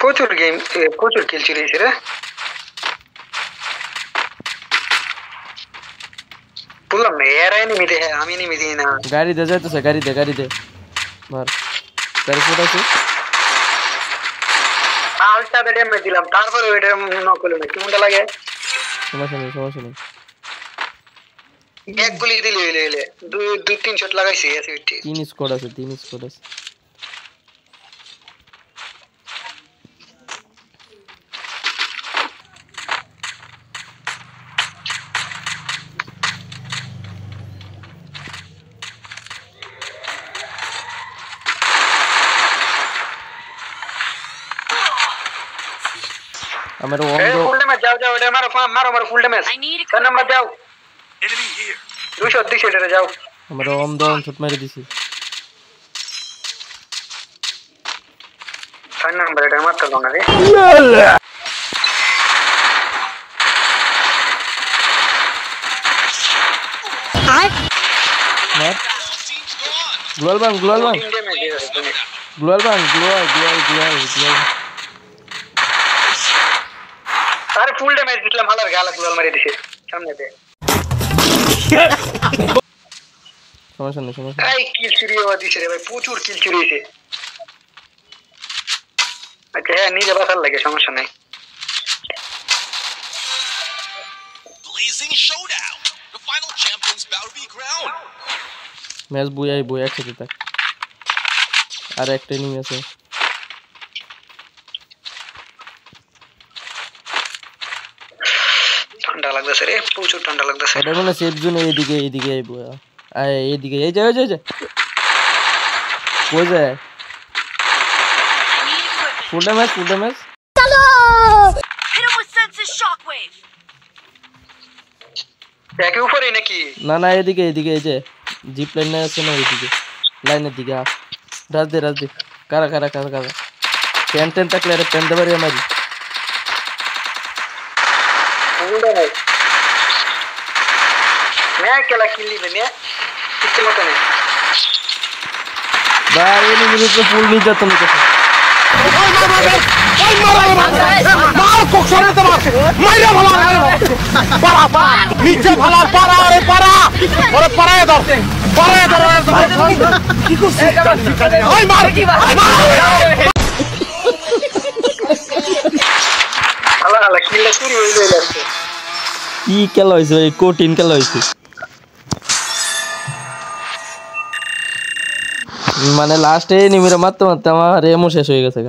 প্রচুর কিল চুরি হয়েছে রে বললাম না এরাই নিমিতে আমি নিমিতি না গাড়ি দে যাইতেছে গাড়ি দে মার গাড়ি ফুটাছে আলটা দে ড্যামেজ দিলাম তারপরে ওইটা নক করলো না কেমনটা লাগে সমস্যা নেই এক গুলি দিলে হইলে দুই তিন শট লাগাইছি এসে উঠি তিন স্কোয়াড আছে আমার ফুল ড্যামেজ যাও এটা মারো ফুল ড্যামেজ কোন নাম্বার যাও এনিমি হিয়ার 230 এটা যাও আমরা দাও শট মেরে দিছি কোন নাম্বার এটা মারতে দাও না রে মার গ্লোয়াল বাং আরে ফুল ড্যামেজ দিলাম হালার গালা গ্লোয়াল মারি দিছে সামনে দে সমস্যা নেই এই কিল চুরি হওয়া দিছে রে ভাই প্রচুর কিল চুরি হইছে আচ্ছা হ্যাঁ নিজে বাঁচার লাগে সমস্যা নাই Blazing showdown. The final champions bout to be crowned. Match বই একসাথে থাক আর একটা এনিমি আছে ঠান্ডা লাগতেছে রে প্রচুর ঠান্ডা লাগতেছে এটা মানে সেফ জোন এইদিকে আইবো এইদিকে এই যা কই যায় ফুল ড্যামেজ চলো hit him with senses shockwave একে উপরে নাকি না এদিকে এই যে জিপ লাইন আছে না এইদিকে লাইনের দিকে রাজ দে কারা পেন থাকলে আরে পেন দেবারি আমারি मैं अकेला किल नहीं बने कितने मत ने भाई ये नहीं मुझे फुल नहीं जाता मुझे मार कोक्सरे तो मार भला नीचे भला पारा इधर की कुछ ओए मार अल्लाह किल चोरी হইলো লাগছে কি খেলা হইছে ভাই কঠিন খেলা হইছে মানে লাস্টে নিমিরা মারতে আমার এমো শেষ হয়ে গেছে